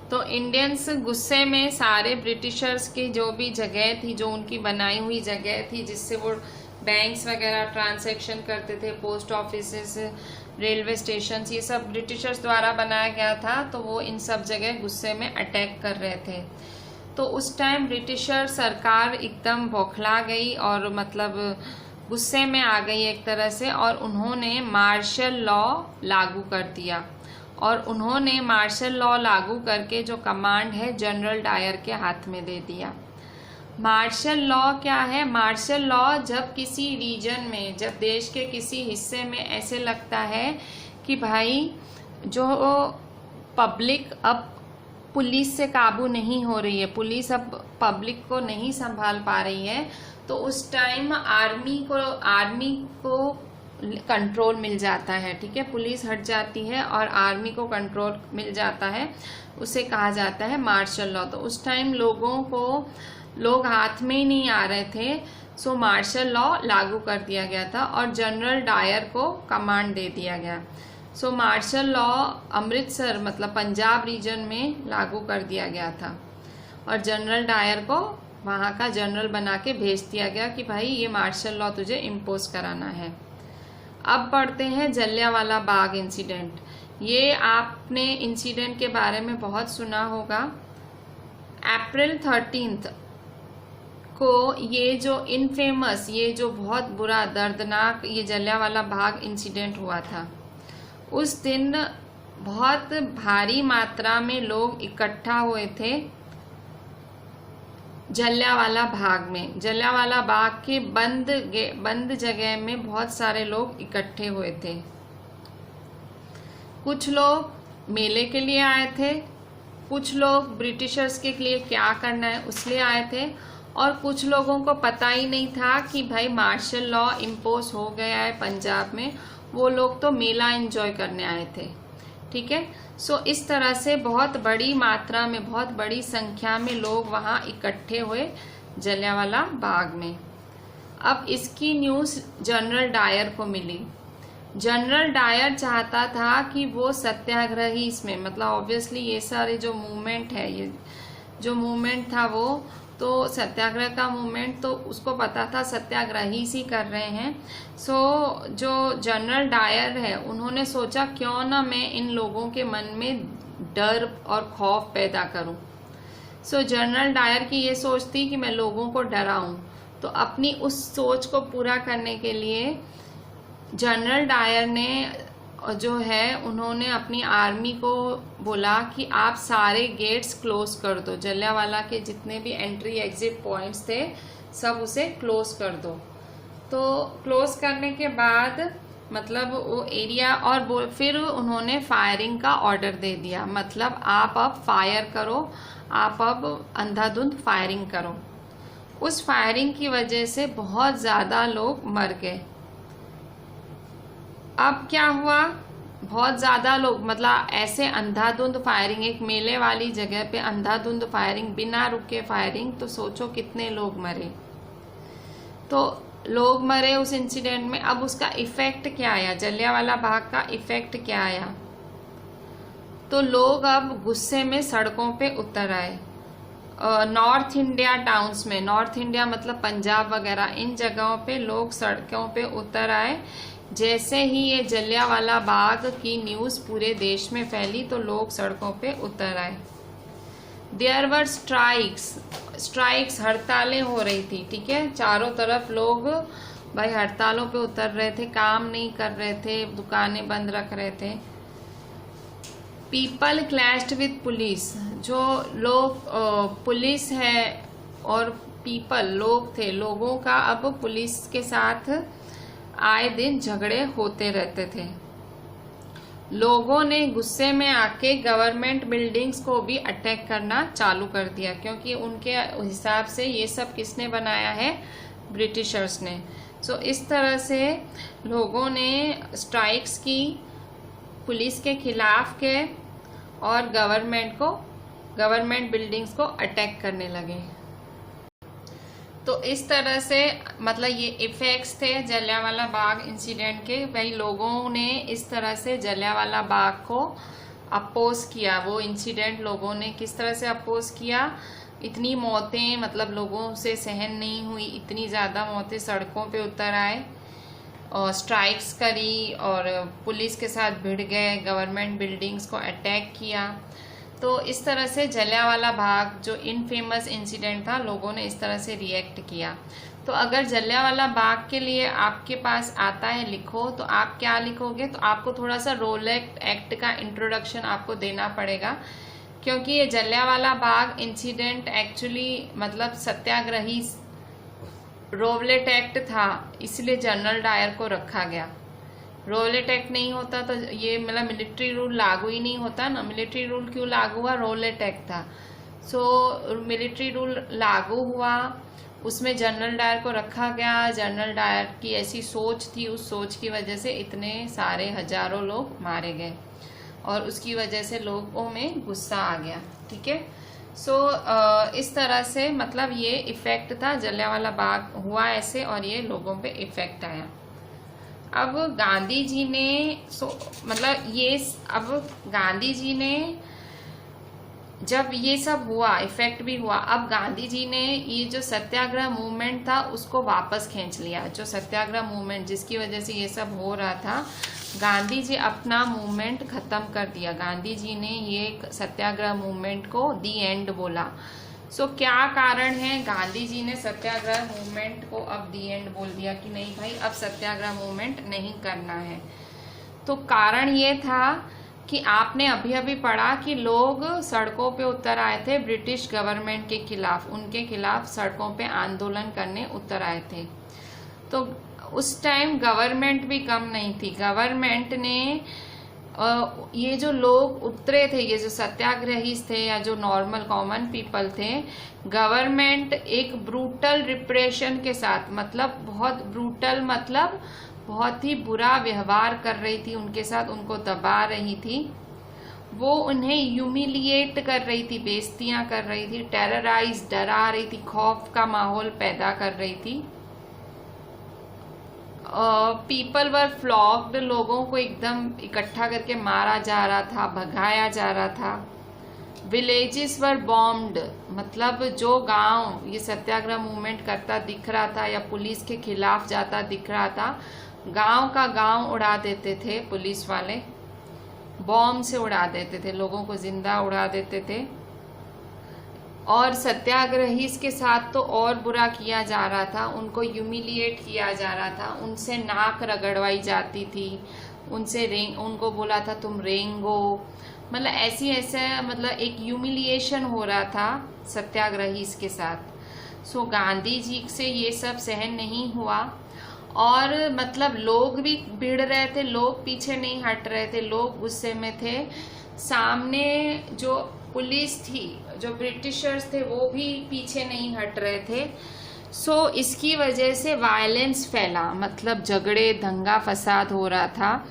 तो इंडियंस गुस्से में सारे ब्रिटिशर्स की जो भी जगह थी, जो उनकी बनाई हुई जगह थी जिससे वो बैंक्स वगैरह ट्रांजैक्शन करते थे, पोस्ट ऑफिसेस, रेलवे स्टेशन, ये सब ब्रिटिशर्स द्वारा बनाया गया था, तो वो इन सब जगह गुस्से में अटैक कर रहे थे। तो उस टाइम ब्रिटिशर सरकार एकदम बौखला गई और मतलब गुस्से में आ गई एक तरह से, और उन्होंने मार्शल लॉ लागू कर दिया। और उन्होंने मार्शल लॉ लागू करके जो कमांड है जनरल डायर के हाथ में दे दिया। मार्शल लॉ क्या है? मार्शल लॉ जब किसी रीजन में, जब देश के किसी हिस्से में ऐसे लगता है कि भाई जो पब्लिक अब पुलिस से काबू नहीं हो रही है, पुलिस अब पब्लिक को नहीं संभाल पा रही है, तो उस टाइम आर्मी को कंट्रोल मिल जाता है, ठीक है, पुलिस हट जाती है और आर्मी को कंट्रोल मिल जाता है, उसे कहा जाता है मार्शल लॉ। तो उस टाइम लोग हाथ में ही नहीं आ रहे थे, सो मार्शल लॉ लागू कर दिया गया था और जनरल डायर को कमांड दे दिया गया। सो मार्शल लॉ अमृतसर मतलब पंजाब रीजन में लागू कर दिया गया था और जनरल डायर को वहाँ का जनरल बना के भेज दिया गया कि भाई ये मार्शल लॉ तुझे इम्पोज कराना है। अब पढ़ते हैं जलियांवाला बाग इंसिडेंट। ये आपने इंसिडेंट के बारे में बहुत सुना होगा। अप्रैल 13 को ये जो इनफेमस, ये जो बहुत बुरा दर्दनाक ये जलियांवाला बाग इंसिडेंट हुआ था, उस दिन बहुत भारी मात्रा में लोग इकट्ठा हुए थे जलियांवाला बाग में। जलियांवाला बाग के बंद जगह में बहुत सारे लोग इकट्ठे हुए थे। कुछ लोग मेले के लिए आए थे, कुछ लोग ब्रिटिशर्स के लिए क्या करना है उसलिए आए थे, और कुछ लोगों को पता ही नहीं था कि भाई मार्शल लॉ इम्पोज हो गया है पंजाब में, वो लोग तो मेला एंजॉय करने आए थे, ठीक है। सो इस तरह से बहुत बड़ी मात्रा में, बहुत बड़ी संख्या में लोग वहाँ इकट्ठे हुए जलियांवाला बाग में। अब इसकी न्यूज़ जनरल डायर को मिली। जनरल डायर चाहता था कि वो सत्याग्रही इसमें, मतलब ऑब्वियसली ये सारे जो मूवमेंट है, ये जो मूवमेंट था वो तो सत्याग्रह का मूवमेंट, तो उसको पता था सत्याग्रही ही कर रहे हैं। सो जो जनरल डायर है उन्होंने सोचा क्यों ना मैं इन लोगों के मन में डर और खौफ पैदा करूं। सो जनरल डायर की ये सोच थी कि मैं लोगों को डराऊं। तो अपनी उस सोच को पूरा करने के लिए जनरल डायर ने जो है उन्होंने अपनी आर्मी को बोला कि आप सारे गेट्स क्लोज कर दो, जलियांवाला के जितने भी एंट्री एग्जिट पॉइंट्स थे सब उसे क्लोज कर दो। तो क्लोज करने के बाद मतलब वो एरिया, और फिर उन्होंने फायरिंग का ऑर्डर दे दिया, मतलब आप अब फायर करो, आप अब अंधाधुंध फायरिंग करो। उस फायरिंग की वजह से बहुत ज़्यादा लोग मर गए। अब क्या हुआ, बहुत ज़्यादा लोग, मतलब ऐसे अंधाधुंध फायरिंग, एक मेले वाली जगह पे अंधाधुंध फायरिंग, बिना रुके फायरिंग, तो सोचो कितने लोग मरे। तो लोग मरे उस इंसिडेंट में। अब उसका इफेक्ट क्या आया, जलियांवाला बाग का इफेक्ट क्या आया, तो लोग अब गुस्से में सड़कों पे उतर आए। नॉर्थ इंडिया टाउन्स में, नॉर्थ इंडिया मतलब पंजाब वगैरह, इन जगहों पे लोग सड़कों पे उतर आए। जैसे ही ये जलियांवाला बाग की न्यूज़ पूरे देश में फैली तो लोग सड़कों पे उतर आए। देयर वर स्ट्राइक्स, हड़तालें हो रही थी, ठीक है, चारों तरफ लोग भाई हड़तालों पे उतर रहे थे, काम नहीं कर रहे थे, दुकानें बंद रख रहे थे। पीपल क्लैश्ड विद पुलिस, जो लोग पुलिस है और पीपल लोग थे, लोगों का अब पुलिस के साथ आए दिन झगड़े होते रहते थे। लोगों ने गुस्से में आके गवर्नमेंट बिल्डिंग्स को भी अटैक करना चालू कर दिया, क्योंकि उनके हिसाब से ये सब किसने बनाया है, ब्रिटिशर्स ने। सो इस तरह से लोगों ने स्ट्राइक्स की, पुलिस के खिलाफ के, और गवर्नमेंट बिल्डिंग्स को अटैक करने लगे। तो इस तरह से मतलब ये इफेक्ट्स थे जलियांवाला बाग इंसिडेंट के। भाई लोगों ने इस तरह से जलियांवाला बाग को अपोज किया। वो इंसिडेंट लोगों ने किस तरह से अपोज किया, इतनी मौतें मतलब लोगों से सहन नहीं हुई, इतनी ज़्यादा मौतें, सड़कों पे उतर आए और स्ट्राइक्स करी और पुलिस के साथ भिड़ गए, गवर्नमेंट बिल्डिंग्स को अटैक किया। तो इस तरह से जलियांवाला बाग जो इनफेमस इंसिडेंट था, लोगों ने इस तरह से रिएक्ट किया। तो अगर जलियांवाला बाग के लिए आपके पास आता है लिखो, तो आप क्या लिखोगे, तो आपको थोड़ा सा रोलेट एक्ट का इंट्रोडक्शन आपको देना पड़ेगा, क्योंकि ये जलियांवाला बाग इंसिडेंट एक्चुअली मतलब सत्याग्रही रोवलेट एक्ट था, इसलिए जनरल डायर को रखा गया। रोलेट एक्ट नहीं होता तो ये मतलब मिलिट्री रूल लागू ही नहीं होता ना। मिलिट्री रूल क्यों लागू हुआ, रोलेट एक्ट था। सो मिलिट्री रूल लागू हुआ, उसमें जनरल डायर को रखा गया। जनरल डायर की ऐसी सोच थी, उस सोच की वजह से इतने सारे हजारों लोग मारे गए और उसकी वजह से लोगों में गुस्सा आ गया। ठीक है। सो इस तरह से मतलब ये इफेक्ट था, जलियांवाला बाग हुआ ऐसे और ये लोगों पे इफेक्ट आया। अब गांधी जी ने गांधी जी ने जब ये सब हुआ, इफेक्ट भी हुआ, अब गांधी जी ने ये जो सत्याग्रह मूवमेंट था उसको वापस खींच लिया। जो सत्याग्रह मूवमेंट जिसकी वजह से ये सब हो रहा था, गांधी जी अपना मूवमेंट खत्म कर दिया। गांधी जी ने ये सत्याग्रह मूवमेंट को दी एंड बोला। सो क्या कारण है, गांधी जी ने सत्याग्रह मूवमेंट को अब दी एंड बोल दिया कि नहीं भाई अब सत्याग्रह मूवमेंट नहीं करना है। तो कारण ये था कि आपने अभी अभी पढ़ा कि लोग सड़कों पे उतर आए थे ब्रिटिश गवर्नमेंट के खिलाफ, उनके खिलाफ सड़कों पे आंदोलन करने उतर आए थे। तो उस टाइम गवर्नमेंट भी कम नहीं थी। गवर्नमेंट ने ये जो लोग उतरे थे, ये जो सत्याग्रही थे या जो नॉर्मल कॉमन पीपल थे, गवर्नमेंट एक ब्रूटल रिप्रेशन के साथ, मतलब बहुत ब्रूटल मतलब बहुत ही बुरा व्यवहार कर रही थी उनके साथ, उनको दबा रही थी, वो उन्हें ह्यूमिलिएट कर रही थी, बेइज्जतियां कर रही थी, टेरराइज डरा रही थी, खौफ का माहौल पैदा कर रही थी। पीपल वर फ्लॉग्ड, लोगों को एकदम इकट्ठा करके मारा जा रहा था, भगाया जा रहा था। विलेजेस वर बॉम्ब्ड, मतलब जो गांव ये सत्याग्रह मूवमेंट करता दिख रहा था या पुलिस के खिलाफ जाता दिख रहा था, गांव का गांव उड़ा देते थे पुलिस वाले, बॉम्ब से उड़ा देते थे, लोगों को जिंदा उड़ा देते थे। और सत्याग्रही के साथ तो और बुरा किया जा रहा था, उनको ह्यूमिलिएट किया जा रहा था, उनसे नाक रगड़वाई जाती थी, उनको बोला था तुम रेंगो, मतलब ऐसे मतलब एक ह्यूमिलिएशन हो रहा था सत्याग्रही के साथ। सो गांधी जी से ये सब सहन नहीं हुआ और मतलब लोग भी भिड़ रहे थे, लोग पीछे नहीं हट रहे थे, लोग गुस्से में थे। सामने जो पुलिस थी, जो ब्रिटिशर्स थे, वो भी पीछे नहीं हट रहे थे। सो इसकी वजह से वायलेंस फैला, मतलब झगड़े दंगा फसाद हो रहा था।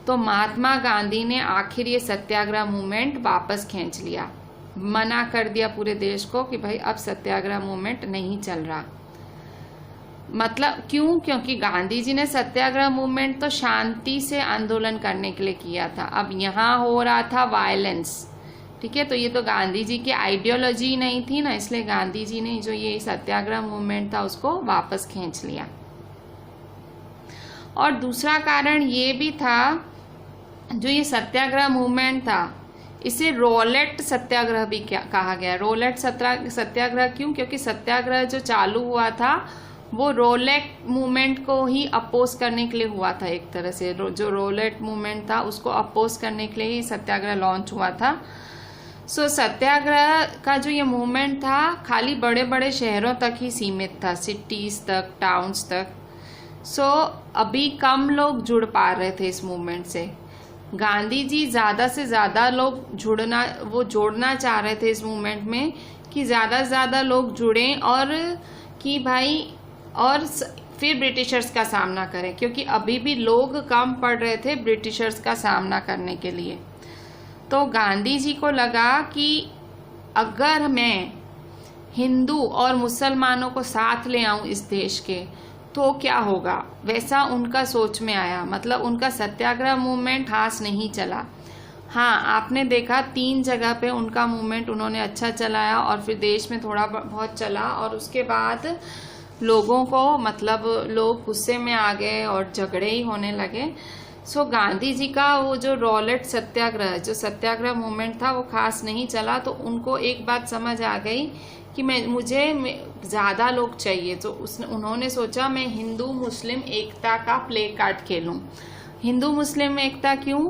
तो महात्मा गांधी ने आखिर ये सत्याग्रह मूवमेंट वापस खींच लिया, मना कर दिया पूरे देश को कि भाई अब सत्याग्रह मूवमेंट नहीं चल रहा। मतलब क्यों? क्योंकि गांधी जी ने सत्याग्रह मूवमेंट तो शांति से आंदोलन करने के लिए किया था, अब यहाँ हो रहा था वायलेंस। ठीक है, तो ये तो गांधी जी की आइडियोलॉजी नहीं थी ना, इसलिए गांधी जी ने जो ये सत्याग्रह मूवमेंट था उसको वापस खींच लिया। और दूसरा कारण ये भी था, जो ये सत्याग्रह मूवमेंट था इसे रोलेट सत्याग्रह भी कहा गया। रोलेट सत्याग्रह क्यों? क्योंकि सत्याग्रह जो चालू हुआ था वो रोलेट मूवमेंट को ही अपोज करने के लिए हुआ था। एक तरह से जो रोलेट मूवमेंट था उसको अपोज करने के लिए ही सत्याग्रह लॉन्च हुआ था। सो सत्याग्रह का जो ये मूवमेंट था खाली बड़े बड़े शहरों तक ही सीमित था, सिटीज तक, टाउन्स तक। सो अभी कम लोग जुड़ पा रहे थे इस मूवमेंट से। गांधी जी ज़्यादा से ज़्यादा लोग जोड़ना चाह रहे थे इस मूवमेंट में कि ज़्यादा से ज़्यादा लोग जुड़ें और कि भाई और फिर ब्रिटिशर्स का सामना करें, क्योंकि अभी भी लोग कम पड़ रहे थे ब्रिटिशर्स का सामना करने के लिए। तो गांधी जी को लगा कि अगर मैं हिंदू और मुसलमानों को साथ ले आऊं इस देश के तो क्या होगा, वैसा उनका सोच में आया। मतलब उनका सत्याग्रह मूवमेंट खास नहीं चला। हाँ, आपने देखा 3 जगह पे उनका मूवमेंट उन्होंने अच्छा चलाया और फिर देश में थोड़ा बहुत चला और उसके बाद लोगों को मतलब लोग गुस्से में आ गए और झगड़े ही होने लगे। सो गांधी जी का वो जो रॉलेट सत्याग्रह, जो सत्याग्रह मूवमेंट था वो खास नहीं चला। तो उनको एक बात समझ आ गई कि मुझे ज़्यादा लोग चाहिए। तो उन्होंने सोचा मैं हिंदू मुस्लिम एकता का प्ले कार्ड खेलूं। हिंदू मुस्लिम एकता क्यों?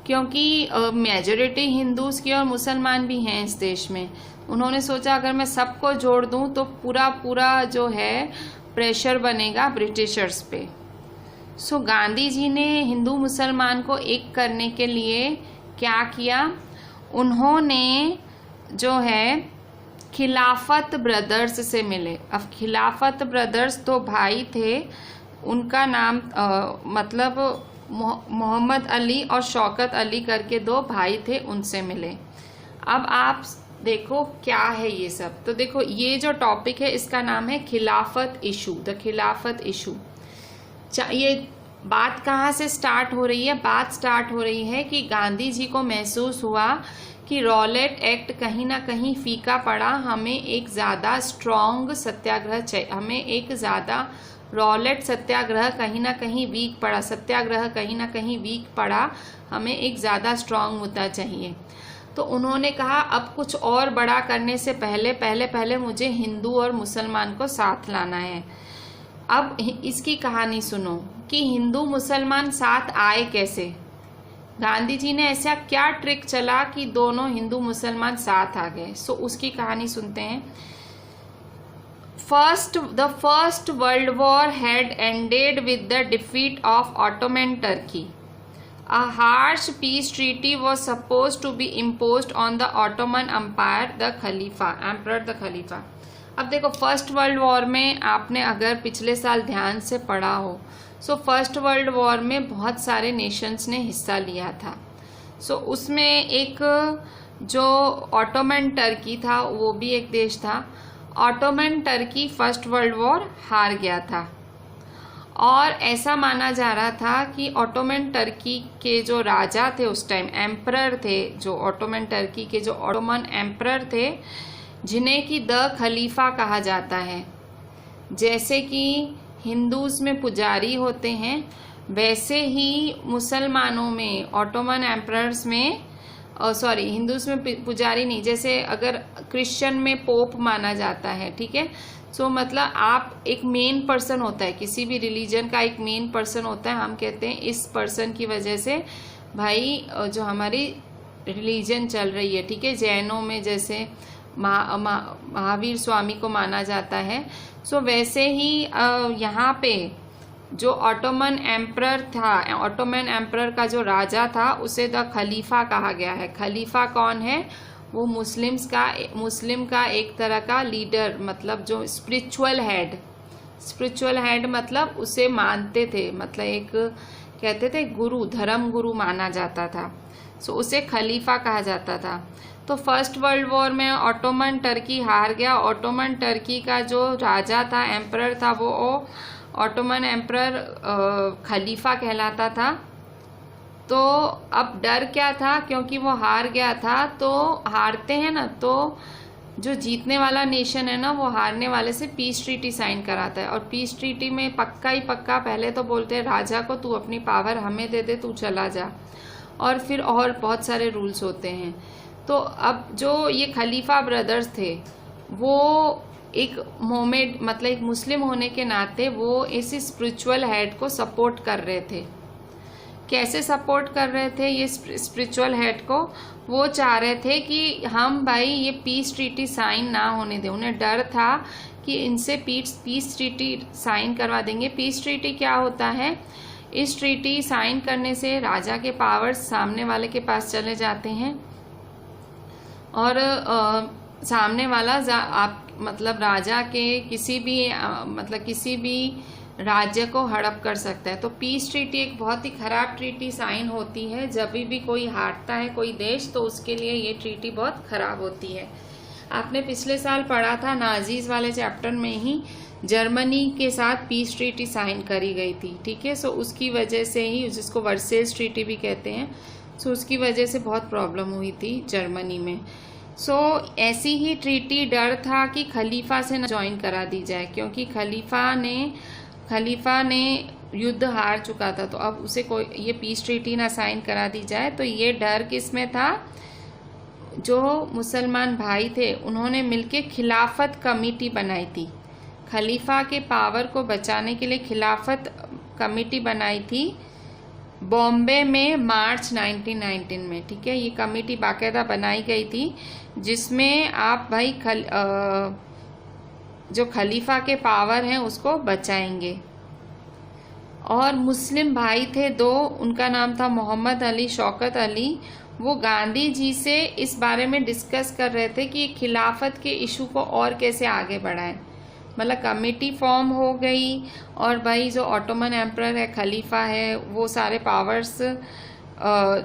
क्योंकि मेजॉरिटी हिंदूज की और मुसलमान भी हैं इस देश में। उन्होंने सोचा अगर मैं सबको जोड़ दूं तो पूरा जो है प्रेशर बनेगा ब्रिटिशर्स पे। सो गांधी जी ने हिंदू मुसलमान को एक करने के लिए क्या किया, उन्होंने जो है खिलाफत ब्रदर्स से मिले। अब खिलाफत ब्रदर्स तो भाई थे, उनका नाम मतलब मोहम्मद अली और शौकत अली करके 2 भाई थे, उनसे मिले। अब आप देखो क्या है ये सब। तो देखो ये जो टॉपिक है इसका नाम है खिलाफत इशू, द खिलाफत इशू। ये बात कहाँ से स्टार्ट हो रही है? बात स्टार्ट हो रही है कि गांधी जी को महसूस हुआ कि रॉलेट एक्ट कहीं ना कहीं फीका पड़ा, हमें एक ज़्यादा स्ट्रॉन्ग सत्याग्रह चाहिए, हमें एक ज़्यादा रॉलेट सत्याग्रह कहीं ना कहीं वीक पड़ा, सत्याग्रह कहीं ना कहीं वीक पड़ा, हमें एक ज़्यादा स्ट्रॉन्ग मुद्दा चाहिए। तो उन्होंने कहा अब कुछ और बड़ा करने से पहले मुझे हिंदू और मुसलमान को साथ लाना है। अब इसकी कहानी सुनो कि हिंदू मुसलमान साथ आए कैसे। गांधी जी ने ऐसा क्या ट्रिक चला कि दोनों हिंदू मुसलमान साथ आ गए। सो उसकी कहानी सुनते हैं। The first world war had ended with the defeat of Ottoman Turkey. A harsh peace treaty was supposed to be imposed on the Ottoman Empire, Emperor the Khalifa. अब देखो फर्स्ट वर्ल्ड वॉर में आपने अगर पिछले साल ध्यान से पढ़ा हो, सो फर्स्ट वर्ल्ड वॉर में बहुत सारे नेशंस ने हिस्सा लिया था। सो उसमें एक जो ऑटोमन टर्की था वो भी एक देश था। Ottoman Turkey first world war हार गया था और ऐसा माना जा रहा था कि ऑटोमन टर्की के जो राजा थे उस टाइम, एम्परर थे, जो ऑटोमन टर्की के जो ऑटोमन एम्परर थे, जिन्हें कि द खलीफा कहा जाता है। जैसे कि हिंदूज में पुजारी होते हैं, वैसे ही मुसलमानों में ऑटोमन एम्परर्स में हिंदूज में पुजारी नहीं, जैसे अगर क्रिश्चियन में पोप माना जाता है, ठीक है। सो मतलब आप एक मेन पर्सन होता है, किसी भी रिलीजन का एक मेन पर्सन होता है। हम कहते हैं इस पर्सन की वजह से भाई जो हमारी रिलीजन चल रही है, ठीक है। जैनों में जैसे महावीर स्वामी को माना जाता है। सो वैसे ही यहाँ पे जो ऑटोमन एम्परर था, ऑटोमन एम्परर का जो राजा था उसे द खलीफा कहा गया है। खलीफा कौन है? वो मुस्लिम का एक तरह का लीडर, मतलब जो स्पिरिचुअल हेड मतलब उसे मानते थे, मतलब एक कहते थे गुरु, धर्म गुरु माना जाता था। सो उसे खलीफा कहा जाता था। तो फर्स्ट वर्ल्ड वॉर में ऑटोमन टर्की हार गया। ऑटोमन टर्की का जो राजा था, एम्परर था, वो ऑटोमन एम्परर खलीफा कहलाता था। तो अब डर क्या था, क्योंकि वो हार गया था, तो हारते हैं ना, तो जो जीतने वाला नेशन है ना वो हारने वाले से पीस ट्रीटी साइन कराता है। और पीस ट्रीटी में पक्का ही पक्का पहले तो बोलते हैं राजा को तू अपनी पावर हमें दे दे, तू चला जा, और फिर और बहुत सारे रूल्स होते हैं। तो अब जो ये खलीफा ब्रदर्स थे वो एक मोमेड मतलब एक मुस्लिम होने के नाते वो इस स्पिरिचुअल हेड को सपोर्ट कर रहे थे। कैसे सपोर्ट कर रहे थे ये स्पिरिचुअल हेड को? वो चाह रहे थे कि हम भाई ये पीस ट्रीटी साइन ना होने दें। उन्हें डर था कि इनसे पीस ट्रीटी साइन करवा देंगे। पीस ट्रीटी क्या होता है? इस ट्रीटी साइन करने से राजा के पावर्स सामने वाले के पास चले जाते हैं और सामने वाला मतलब राजा के किसी भी राज्य को हड़प कर सकता है। तो पीस ट्रीटी एक बहुत ही खराब ट्रीटी साइन होती है। जब भी कोई हारता है कोई देश तो उसके लिए ये ट्रीटी बहुत खराब होती है। आपने पिछले साल पढ़ा था नाजीज वाले चैप्टर में ही, जर्मनी के साथ पीस ट्रीटी साइन करी गई थी, ठीक है। सो उसकी वजह से ही, जिसको वर्सेल्स ट्रीटी भी कहते हैं, सो उसकी वजह से बहुत प्रॉब्लम हुई थी जर्मनी में। सो ऐसी ही ट्रीटी डर था कि खलीफा से न ज्वाइन करा दी जाए, क्योंकि खलीफा ने युद्ध हार चुका था, तो अब उसे कोई ये पीस ट्रीटी ना साइन करा दी जाए। तो ये डर किसमें था? जो मुसलमान भाई थे उन्होंने मिलके खिलाफत कमेटी बनाई थी। खलीफा के पावर को बचाने के लिए खिलाफत कमेटी बनाई थी बॉम्बे में मार्च 1919 में, ठीक है। ये कमेटी बाकायदा बनाई गई थी जिसमें आप भाई जो खलीफा के पावर हैं उसको बचाएंगे। और मुस्लिम भाई थे दो, उनका नाम था मोहम्मद अली, शौकत अली। वो गांधी जी से इस बारे में डिस्कस कर रहे थे कि खिलाफत के इशू को और कैसे आगे बढ़ाएं। मतलब कमेटी फॉर्म हो गई और भाई जो ऑटोमन एम्परर है, खलीफा है, वो सारे पावर्स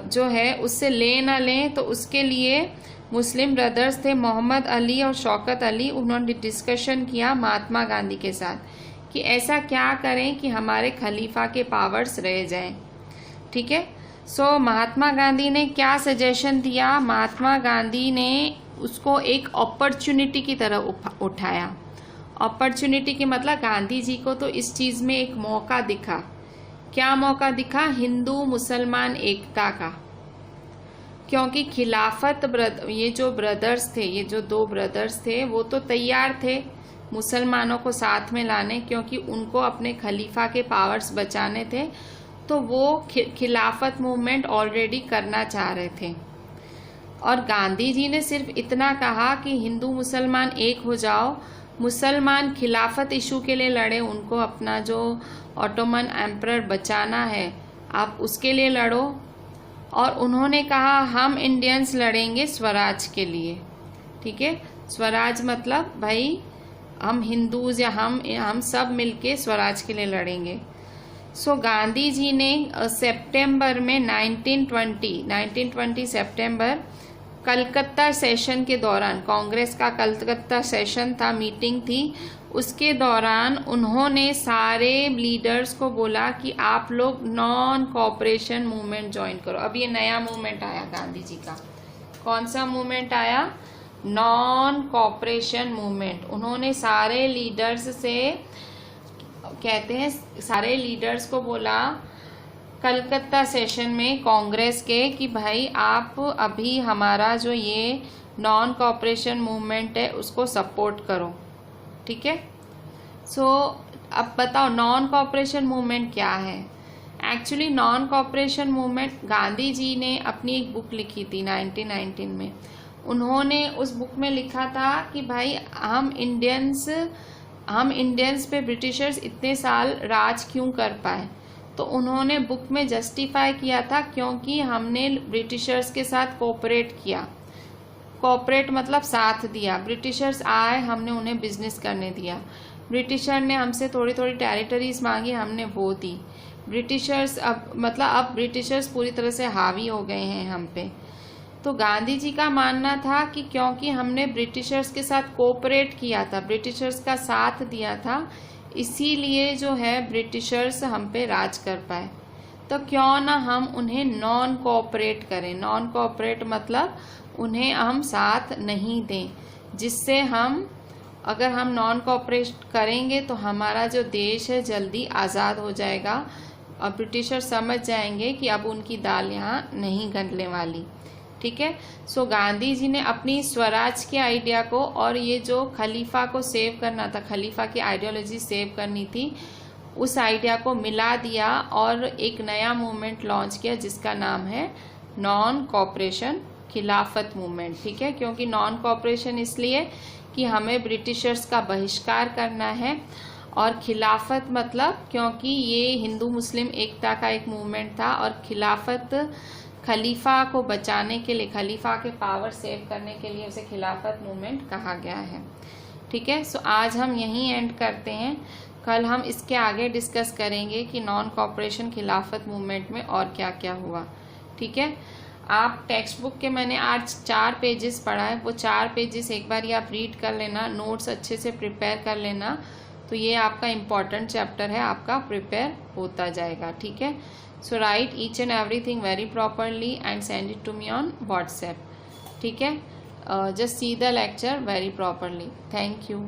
जो है उससे ले ना लें, तो उसके लिए मुस्लिम ब्रदर्स थे मोहम्मद अली और शौकत अली, उन्होंने डिस्कशन किया महात्मा गांधी के साथ कि ऐसा क्या करें कि हमारे खलीफा के पावर्स रह जाएं, ठीक है। सो महात्मा गांधी ने क्या सजेशन दिया? महात्मा गांधी ने उसको एक अपॉर्चुनिटी की तरह उठाया। अपॉर्चुनिटी के मतलब गांधी जी को तो इस चीज़ में एक मौका दिखा। क्या मौका दिखा? हिंदू मुसलमान एकता का। क्योंकि खिलाफत ये जो ब्रदर्स थे, ये जो दो ब्रदर्स थे, वो तो तैयार थे मुसलमानों को साथ में लाने, क्योंकि उनको अपने खलीफा के पावर्स बचाने थे। तो वो खिलाफत मूवमेंट ऑलरेडी करना चाह रहे थे। और गांधी जी ने सिर्फ इतना कहा कि हिंदू मुसलमान एक हो जाओ, मुसलमान खिलाफत इशू के लिए लड़े, उनको अपना जो ऑटोमन एम्परर बचाना है आप उसके लिए लड़ो। और उन्होंने कहा हम इंडियंस लड़ेंगे स्वराज के लिए, ठीक है। स्वराज मतलब भाई हम हिंदूज या हम सब मिलके स्वराज के लिए लड़ेंगे। सो गांधी जी ने सितंबर में 1920 सितंबर कलकत्ता सेशन के दौरान, कांग्रेस का कलकत्ता सेशन था, मीटिंग थी, उसके दौरान उन्होंने सारे लीडर्स को बोला कि आप लोग नॉन कोऑपरेशन मूवमेंट ज्वाइन करो। अब ये नया मूवमेंट आया गांधी जी का। कौन सा मूवमेंट आया? Non cooperation movement. उन्होंने सारे लीडर्स से, कहते हैं सारे लीडर्स को बोला कलकत्ता सेशन में कांग्रेस के कि भाई आप अभी हमारा जो ये नॉन कोऑपरेशन मूवमेंट है उसको सपोर्ट करो, ठीक है। सो अब बताओ नॉन कोऑपरेशन मूवमेंट क्या है? Actually non cooperation movement, Gandhi ji ने अपनी एक बुक लिखी थी 1919 में। उन्होंने उस बुक में लिखा था कि भाई हम इंडियंस पे ब्रिटिशर्स इतने साल राज क्यों कर पाए। तो उन्होंने बुक में जस्टिफाई किया था क्योंकि हमने ब्रिटिशर्स के साथ कोऑपरेट किया। कोऑपरेट मतलब साथ दिया। ब्रिटिशर्स आए, हमने उन्हें बिजनेस करने दिया। ब्रिटिशर ने हमसे थोड़ी थोड़ी टेरिटरीज मांगी, हमने वो दी। ब्रिटिशर्स अब ब्रिटिशर्स पूरी तरह से हावी हो गए हैं हम पे। तो गांधी जी का मानना था कि क्योंकि हमने ब्रिटिशर्स के साथ कोऑपरेट किया था, ब्रिटिशर्स का साथ दिया था, इसीलिए जो है ब्रिटिशर्स हम पे राज कर पाए। तो क्यों ना हम उन्हें नॉन कोऑपरेट करें। नॉन कोऑपरेट मतलब उन्हें हम साथ नहीं दें, जिससे अगर हम नॉन कोऑपरेट करेंगे तो हमारा जो देश है जल्दी आज़ाद हो जाएगा और ब्रिटिशर समझ जाएंगे कि अब उनकी दाल यहाँ नहीं गलने वाली, ठीक है। सो गांधी जी ने अपनी स्वराज के आइडिया को और ये जो खलीफा को सेव करना था, खलीफा की आइडियोलॉजी सेव करनी थी, उस आइडिया को मिला दिया और एक नया मूवमेंट लॉन्च किया जिसका नाम है नॉन कोऑपरेशन खिलाफत मूवमेंट, ठीक है, क्योंकि नॉन कॉपरेशन इसलिए कि हमें ब्रिटिशर्स का बहिष्कार करना है, और खिलाफत मतलब क्योंकि ये हिंदू मुस्लिम एकता का एक मूवमेंट था, और खिलाफत खलीफा को बचाने के लिए, खलीफा के पावर सेव करने के लिए उसे खिलाफत मूवमेंट कहा गया है, ठीक है। सो आज हम यहीं एंड करते हैं, कल हम इसके आगे डिस्कस करेंगे कि नॉन कॉपरेशन खिलाफत मूवमेंट में और क्या क्या हुआ, ठीक है। आप टेक्स्ट बुक के मैंने आज 4 पेजेस पढ़ा है, वो 4 पेजेस एक बार ये आप रीड कर लेना, नोट्स अच्छे से प्रिपेयर कर लेना, तो ये आपका इम्पॉर्टेंट चैप्टर है, आपका प्रिपेयर होता जाएगा, ठीक है। So write each and everything very properly and send it to me on WhatsApp, ठीक है। Just see the lecture very properly. Thank you.